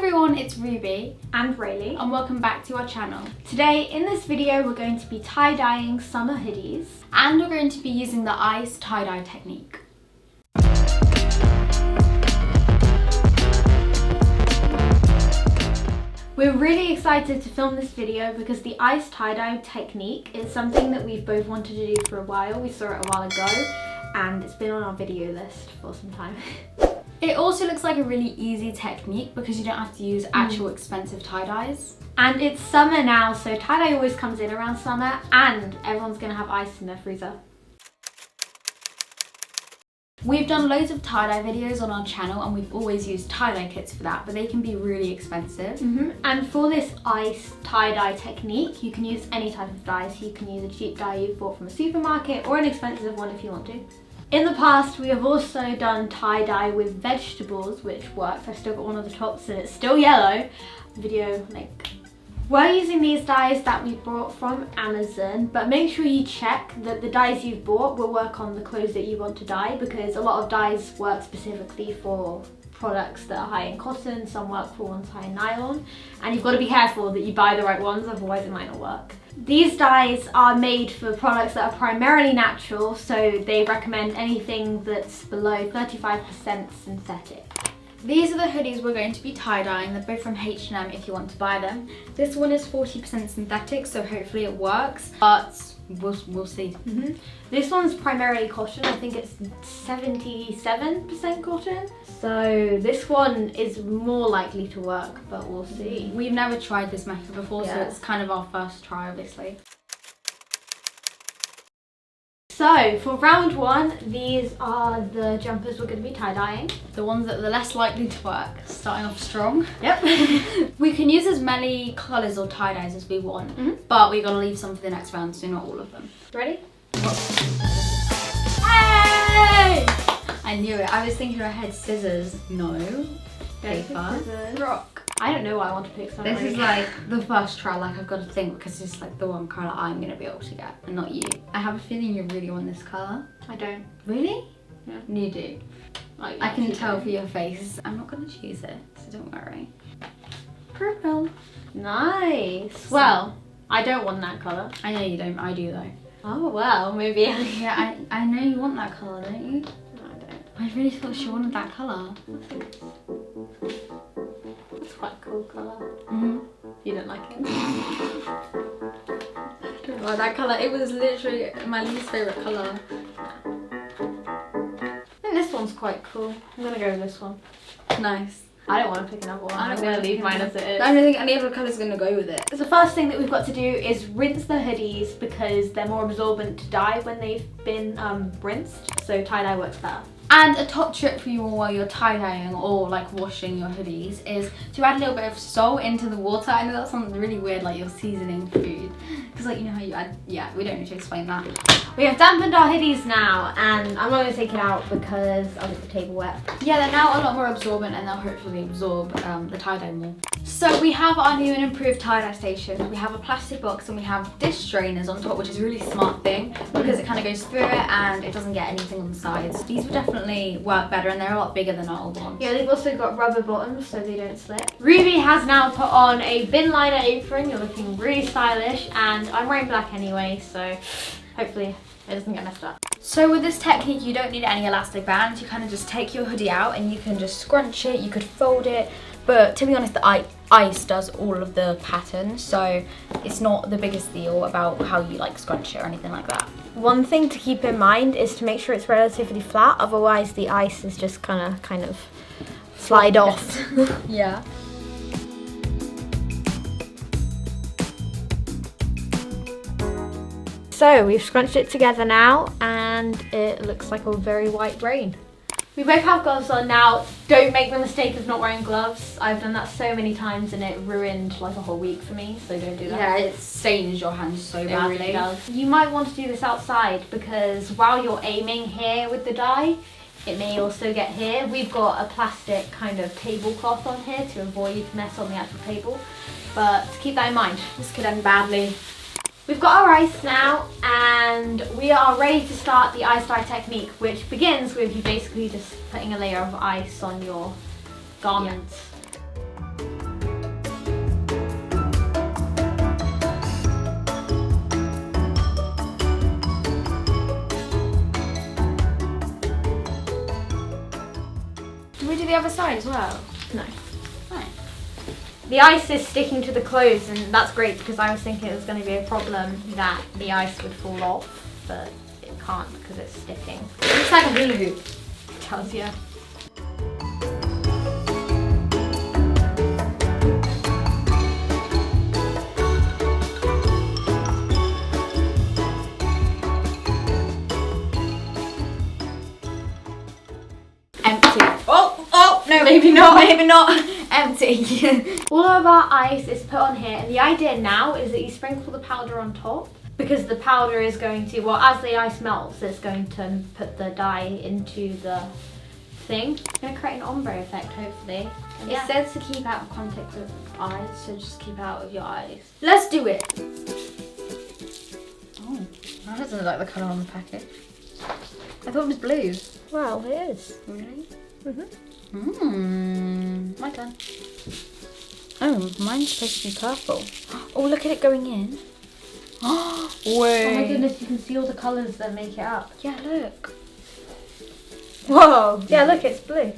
everyone, it's Ruby and Raylee and welcome back to our channel. Today in this video we're going to be tie-dyeing summer hoodies and we're going to be using the ice tie-dye technique. We're really excited to film this video because the ice tie-dye technique is something that we've both wanted to do for a while. We saw it a while ago and it's been on our video list for some time. It also looks like a really easy technique because you don't have to use actual expensive tie-dyes. And it's summer now, so tie-dye always comes in around summer and everyone's going to have ice in their freezer. We've done loads of tie-dye videos on our channel and we've always used tie-dye kits for that, but they can be really expensive. And for this ice tie-dye technique, you can use any type of dye. So you can use a cheap dye you've bought from a supermarket or an expensive one if you want to. In the past, we have also done tie-dye with vegetables, which works. I've still got one of the tops and it's still yellow. Video link. We're using these dyes that we bought from Amazon, but make sure you check that the dyes you've bought will work on the clothes that you want to dye, because a lot of dyes work specifically for products that are high in cotton, some work for ones high in nylon, and you've got to be careful that you buy the right ones, otherwise it might not work. These dyes are made for products that are primarily natural, so they recommend anything that's below 35% synthetic. These are the hoodies we're going to be tie-dyeing. They're both from H&M if you want to buy them. This one is 40% synthetic, so hopefully it works, but we'll see. This one's primarily cotton. I think it's 77% cotton. So this one is more likely to work, but we'll see. We've never tried this method before, so it's kind of our first try, obviously. So for round one, these are the jumpers we're going to be tie-dyeing. The ones that are the less likely to work, starting off strong. Yep. We can use as many colours or tie-dyes as we want, but we've got to leave some for the next round, so not all of them. Ready? Hey! I knew it. I was thinking ahead. Scissors. No. Paper. Rock. I don't know why I want to pick something. This is like the first try, like I've got to think, because it's like the one colour I'm going to be able to get, and not you. I have a feeling you really want this colour. I don't. Really? Yeah. You do. I can tell for your face. I'm not going to choose it, so don't worry. Purple. Nice. Well, I don't want that colour. I know you don't. I do though. Oh well, maybe. Yeah, I know you want that colour, don't you? No, I don't. I really thought she wanted that colour. It's quite a cool colour. You don't like it? Oh, that colour, it was literally my least favourite colour. I think this one's quite cool. I'm going to go with this one. Nice. I don't want to pick another one. I'm going to leave mine as it is. I don't think any other colour's going to go with it. So the first thing that we've got to do is rinse the hoodies because they're more absorbent to dye when they've been rinsed. So tie-dye works better. And a top trick for you all while you're tie-dyeing or like washing your hoodies is to add a little bit of salt into the water. I know that sounds really weird, like you're seasoning food. Because like, you know how you add, yeah, we don't need to explain that. We have dampened our hoodies now and I'm not going to take it out because I'll get the table wet. Yeah, they're now a lot more absorbent and they'll hopefully absorb the tie-dye more. So we have our new and improved tie-dye station. We have a plastic box and we have dish strainers on top, which is a really smart thing because it kind of goes through it and it doesn't get anything on the sides. These will definitely work better and they're a lot bigger than our old ones. Yeah, they've also got rubber bottoms so they don't slip. Ruby has now put on a bin liner apron. You're looking really stylish and I'm wearing black anyway, so hopefully it doesn't get messed up. So with this technique, you don't need any elastic bands. You kind of just take your hoodie out and you can just scrunch it, you could fold it. But to be honest, the ice does all of the pattern, so it's not the biggest deal about how you like scrunch it or anything like that. One thing to keep in mind is to make sure it's relatively flat, otherwise the ice is just kind of slide off. Yeah. So we've scrunched it together now and it looks like a very white brain. We both have gloves on now. Don't make the mistake of not wearing gloves. I've done that so many times and it ruined like a whole week for me, so don't do that. Yeah, it stains your hands so badly. It really does. You might want to do this outside because while you're aiming here with the dye, it may also get here. We've got a plastic kind of tablecloth on here to avoid mess on the actual table, but keep that in mind. This could end badly. We've got our ice now and we are ready to start the ice dye technique, which begins with you basically just putting a layer of ice on your garments. Yeah. the other side as well? No. Right. The ice is sticking to the clothes, and that's great because I was thinking it was going to be a problem that the ice would fall off, but it can't because it's sticking. It looks like a hula hoop. Tells you. Empty. Oh, no, maybe not, maybe not. Empty. All of our ice is put on here, and the idea now is that you sprinkle the powder on top because the powder is going to, well, as the ice melts, it's going to put the dye into the thing. It's going to create an ombre effect, hopefully. And It yeah. says to keep out of contact with eyes, so just keep out of your eyes. Let's do it. Oh, that doesn't look like the colour on the package. I thought it was blue. Well, it is. Really? Mhm. My turn. Oh, mine's supposed to be purple. Oh, look at it going in. Oh, wait. Oh my goodness, you can see all the colours that make it up. Yeah, look. Whoa. Yeah, look, it's blue.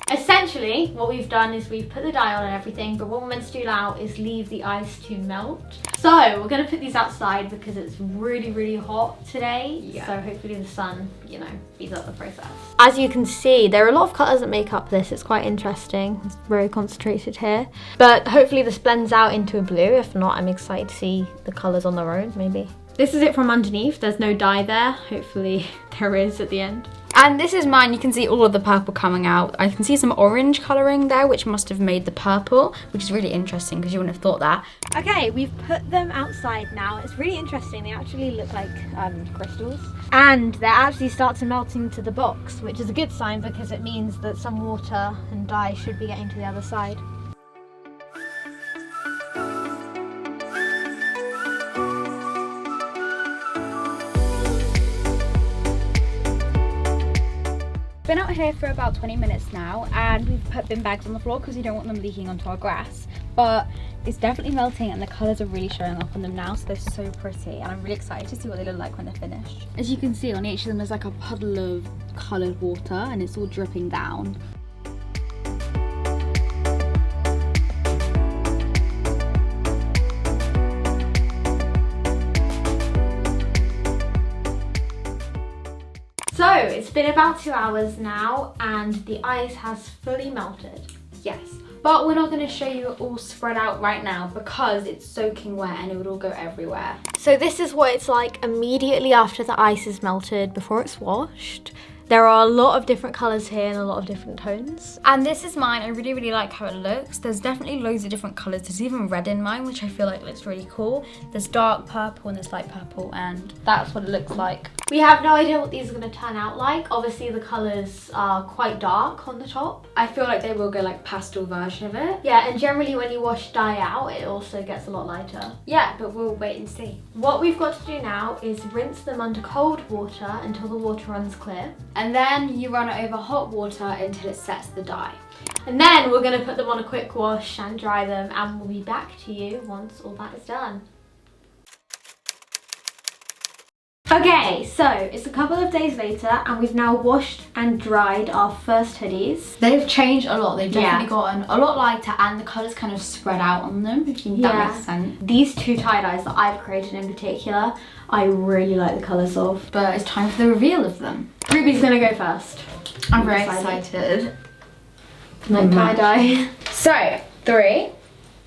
Essentially, what we've done is we've put the dye on and everything, but what we're meant to do now is leave the ice to melt. So we're going to put these outside because it's really, really hot today. Yeah. So hopefully the sun, you know, speeds up the process. As you can see, there are a lot of colours that make up this. It's quite interesting. It's very concentrated here. But hopefully this blends out into a blue. If not, I'm excited to see the colours on their own, maybe. This is it from underneath. There's no dye there. Hopefully there is at the end. And this is mine. You can see all of the purple coming out. I can see some orange colouring there, which must have made the purple, which is really interesting because you wouldn't have thought that. Okay, we've put them outside now. It's really interesting. They actually look like crystals. And they actually start to melt into the box, which is a good sign because it means that some water and dye should be getting to the other side. Been out here for about 20 minutes now, and we've put bin bags on the floor because we don't want them leaking onto our grass, but it's definitely melting and the colours are really showing up on them now, so they're so pretty, and I'm really excited to see what they look like when they're finished. As you can see, on each of them there's like a puddle of coloured water and it's all dripping down. So it's been about 2 hours now and the ice has fully melted. Yes, but we're not going to show you it all spread out right now because it's soaking wet and it would all go everywhere. So this is what it's like immediately after the ice is melted, before it's washed. There are a lot of different colours here and a lot of different tones. And this is mine. I really, really like how it looks. There's definitely loads of different colours. There's even red in mine, which I feel like looks really cool. There's dark purple and there's light purple, and that's what it looks like. We have no idea what these are going to turn out like. Obviously the colours are quite dark on the top. I feel like they will go like pastel version of it. Yeah, and generally when you wash dye out, it also gets a lot lighter. Yeah, but we'll wait and see. What we've got to do now is rinse them under cold water until the water runs clear. And then you run it over hot water until it sets the dye. And then we're going to put them on a quick wash and dry them, and we'll be back to you once all that is done. Okay, so it's a couple of days later and we've now washed and dried our first hoodies. They've changed a lot. They've definitely Yeah. gotten a lot lighter and the colours kind of spread out on them, if that Yeah. makes sense. These two tie-dyes that I've created in particular, I really like the colours of. But it's time for the reveal of them. Ruby's going to go first. I'm very excited. excited. Like tie-dye. So, 3,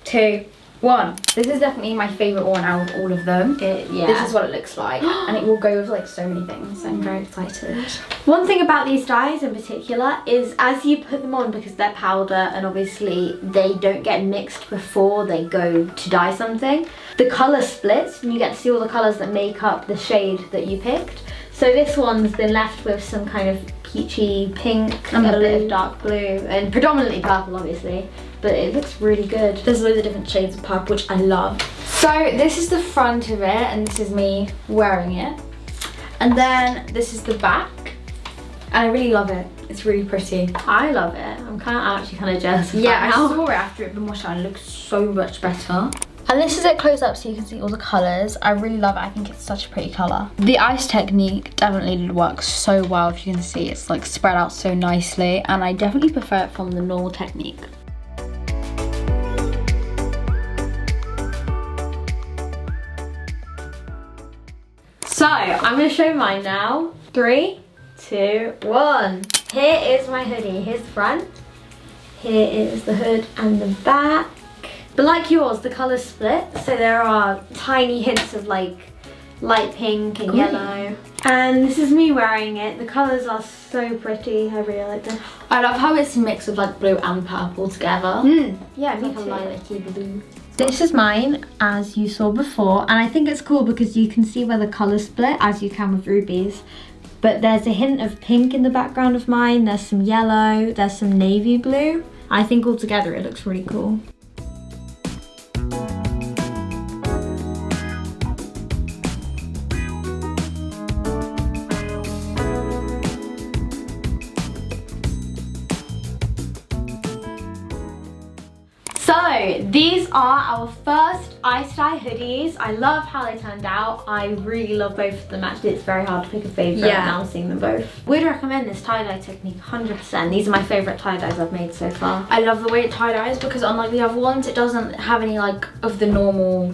2, 1. This is definitely my favourite one out of all of them. Yeah. This is what it looks like, and it will go with like so many things. I'm very excited. One thing about these dyes in particular is as you put them on, because they're powder and obviously they don't get mixed before they go to dye something, the colour splits and you get to see all the colours that make up the shade that you picked. So this one's been left with some kind of peachy pink and a bit of dark blue and predominantly purple obviously, but it looks really good. There's loads of different shades of purple, which I love. So this is the front of it, and this is me wearing it. And then this is the back, and I really love it. It's really pretty. I love it. I'm actually kind of jealous of Yeah, that I now. saw it after it had been washed out and it looks so much better. And this is it close up so you can see all the colours. I really love it. I think it's such a pretty colour. The ice technique definitely works so well. If you can see, it's like spread out so nicely, and I definitely prefer it from the normal technique. So I'm going to show mine now. 3, 2, 1. Here is my hoodie. Here's the front. Here is the hood and the back. But like yours, the colours split, so there are tiny hints of like light pink and yellow. And this is me wearing it. The colours are so pretty. I really like them. I love how it's a mix of like blue and purple together. Yeah, It's me like a too. lilac-y blue. This is mine, as you saw before, and I think it's cool because you can see where the colours split, as you can with Ruby's. But there's a hint of pink in the background of mine, there's some yellow, there's some navy blue. I think altogether it looks really cool. So these are our first ice dye hoodies. I love how they turned out. I really love both of them. Actually, it's very hard to pick a favourite now seeing them both. Would recommend this tie-dye technique 100%. These are my favourite tie-dyes I've made so far. I love the way it tie-dyes because unlike the other ones, it doesn't have any like of the normal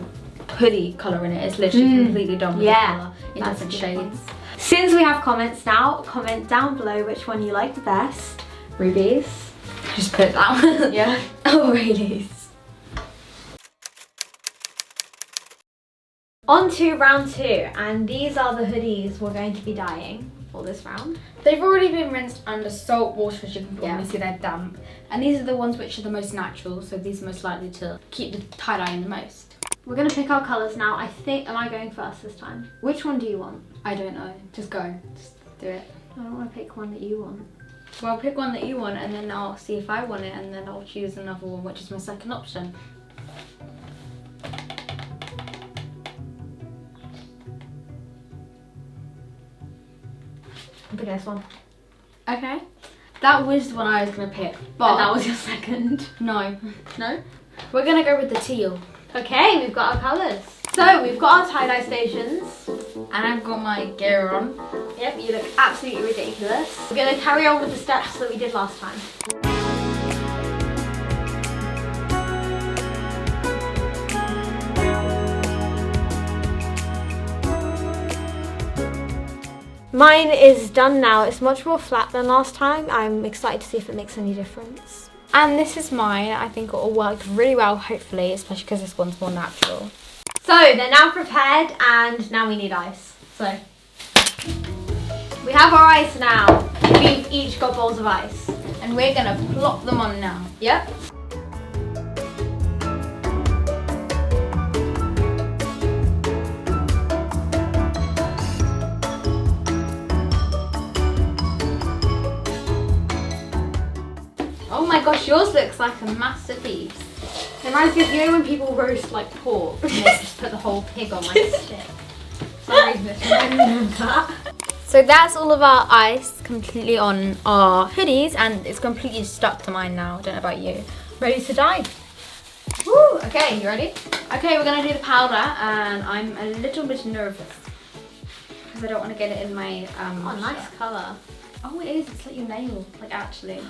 hoodie colour in it. It's literally completely done with the colour in different shades. Since we have comments now, comment down below which one you like the best. Ruby's. Just put it down. Yeah. Oh, Raylee's. On to round 2, and these are the hoodies we're going to be dyeing for this round. They've already been rinsed under salt water, as you can probably see they're damp. And these are the ones which are the most natural, so these are most likely to keep the tie-dyeing the most. We're going to pick our colours now. I think, am I going first this time? Which one do you want? I don't know. Just go. Just do it. I don't want to pick one that you want. Well, pick one that you want and then I'll see if I want it and then I'll choose another one, which is my second option. I'll pick this one. Okay. That was the one I was going to pick, but... And that was your second. No. No? We're going to go with the teal. Okay, we've got our colours. So, we've got our tie-dye stations. And I've got my gear on. Yep, you look absolutely ridiculous. We're going to carry on with the steps that we did last time. Mine is done now. It's much more flat than last time. I'm excited to see if it makes any difference. And this is mine. I think it all worked really well, hopefully, especially because this one's more natural. So they're now prepared and now we need ice. So we have our ice now. We've each got bowls of ice. And we're going to plop them on now. Yep. Oh my gosh, yours looks like a masterpiece. It reminds me of, you know when people roast like pork and they just put the whole pig on like a stick? Sorry, that. So that's all of our ice completely on our hoodies and it's completely stuck to mine now. I don't know about you. Ready to dye? Woo! Okay, you ready? Okay, we're going to do the powder and I'm a little bit nervous because I don't want to get it in my... Oh, nice colour. Oh, it is. It's like your nail, like actually.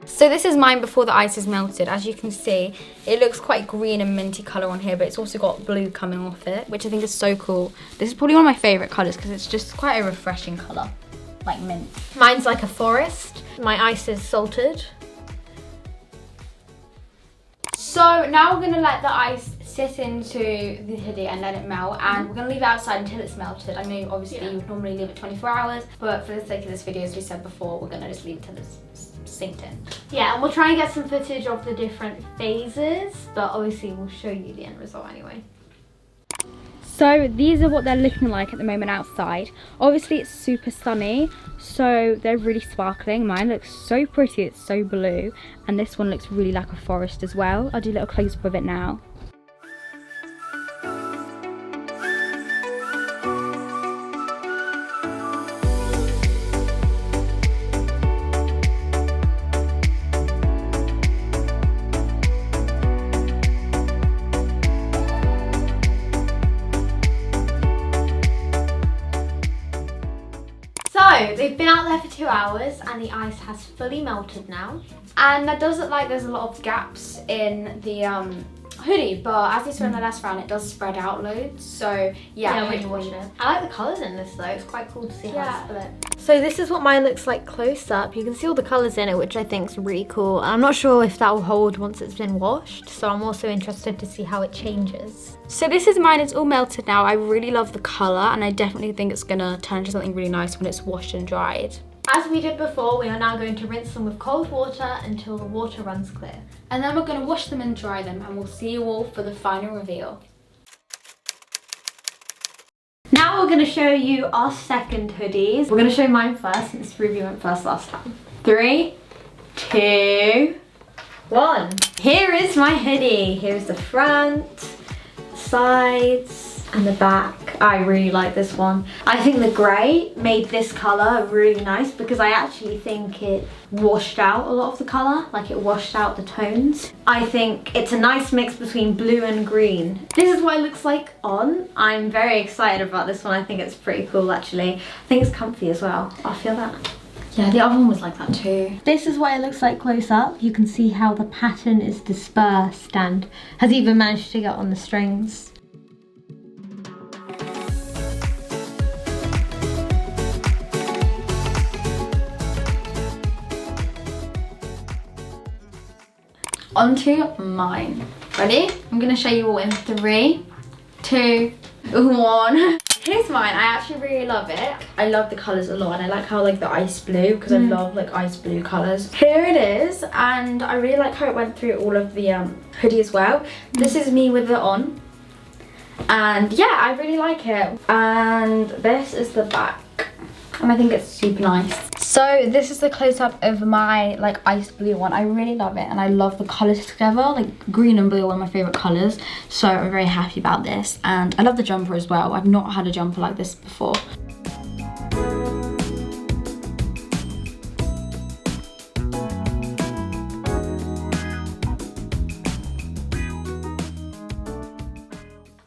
So this is mine before the ice is melted. As you can see, it looks quite green and minty colour on here, but it's also got blue coming off it, which I think is so cool. This is probably one of my favourite colours because it's just quite a refreshing colour, like mint. Mine's like a forest. My ice is salted. So now we're going to let the ice sit into the hoodie and let it melt, and we're going to leave it outside until it's melted. I know obviously you would normally leave it 24 hours, but for the sake of this video, as we said before, we're going to just leave it till it's synced in. Yeah, and we'll try and get some footage of the different phases, but obviously we'll show you the end result anyway. So these are what they're looking like at the moment outside. Obviously it's super sunny, so they're really sparkling. Mine looks so pretty, it's so blue, and this one looks really like a forest as well. I'll do a little close up of it now. they've been out there for 2 hours and the ice has fully melted now. And that does look like there's a lot of gaps in the hoodie, but as you saw in the last round, it does spread out loads. So yeah, when you wash it. I like the colours in this though. It's quite cool to see how it's split. So this is what mine looks like close up. You can see all the colours in it, which I think is really cool. I'm not sure if that will hold once it's been washed, so I'm also interested to see how it changes. So this is mine, it's all melted now. I really love the colour and I definitely think it's gonna turn into something really nice when it's washed and dried. As we did before, we are now going to rinse them with cold water until the water runs clear. And then we're gonna wash them and dry them, and we'll see you all for the final reveal. Now we're going to show you our second hoodies. We're going to show mine first since Ruby went first last time. 3, 2, 1. Here is my hoodie. Here's the front, sides, and the back. I really like this one. I think the grey made this colour really nice because I actually think it washed out a lot of the colour, like it washed out the tones. I think it's a nice mix between blue and green. This is what it looks like on. I'm very excited about this one. I think it's pretty cool actually. I think it's comfy as well. I feel that. Yeah, the other one was like that too. This is what it looks like close up. You can see how the pattern is dispersed and has even managed to get on the strings. Onto mine. Ready? I'm gonna show you all in 3, 2, 1. Here's mine. I actually really love it. I love the colours a lot and I like how like the ice blue, because I love like ice blue colours. Here it is, and I really like how it went through all of the hoodie as well. This is me with it on. And yeah, I really like it. And this is the back. And I think it's super nice. So this is the close-up of my like ice blue one. I really love it and I love the colours together. Like green and blue are one of my favourite colours. So I'm very happy about this. And I love the jumper as well. I've not had a jumper like this before.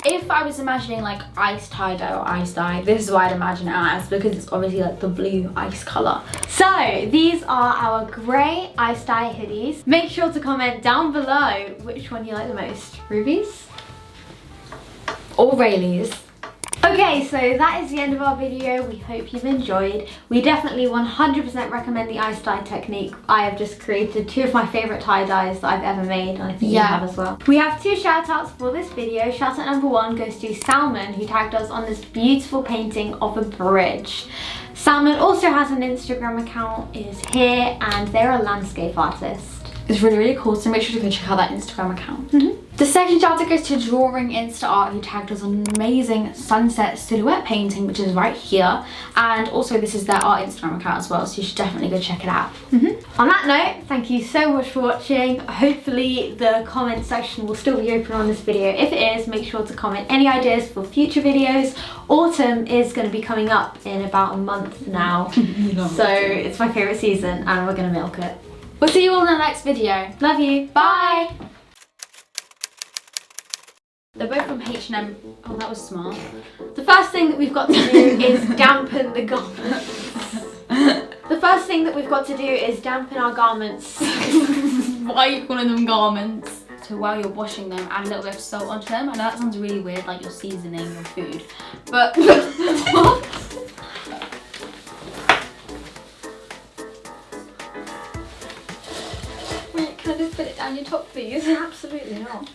If I was imagining like ice tie-dye or ice dye, this is what I'd imagine it as, because it's obviously like the blue ice colour. So these are our grey ice dye hoodies. Make sure to comment down below which one you like the most. Ruby's? Or Rayleigh's. Okay, so that is the end of our video. We hope you've enjoyed. We definitely 100% recommend the ice dye technique. I have just created 2 of my favourite tie-dyes that I've ever made, and I think you have as well. We have 2 shout-outs for this video. Shout-out number 1 goes to Salmon, who tagged us on this beautiful painting of a bridge. Salmon also has an Instagram account, it is here, and they're a landscape artist. It's really, really cool, so make sure to go check out that Instagram account. The second shout out goes to Drawing Insta Art, who tagged us on an amazing sunset silhouette painting, which is right here. And also this is their art Instagram account as well, so you should definitely go check it out. On that note, thank you so much for watching. Hopefully the comment section will still be open on this video. If it is, make sure to comment any ideas for future videos. Autumn is going to be coming up in about a month now, so it's my favourite season and we're going to milk it. We'll see you all in the next video. Love you. Bye! They're both from H&M. Oh, that was smart. The first thing that we've got to do is dampen the garments. The first thing that we've got to do is dampen our garments. Why are you calling them garments? So while you're washing them, add a little bit of salt onto them. I know that sounds really weird, like you're seasoning your food. But what? Wait, can I just put it down your top, please? Absolutely not.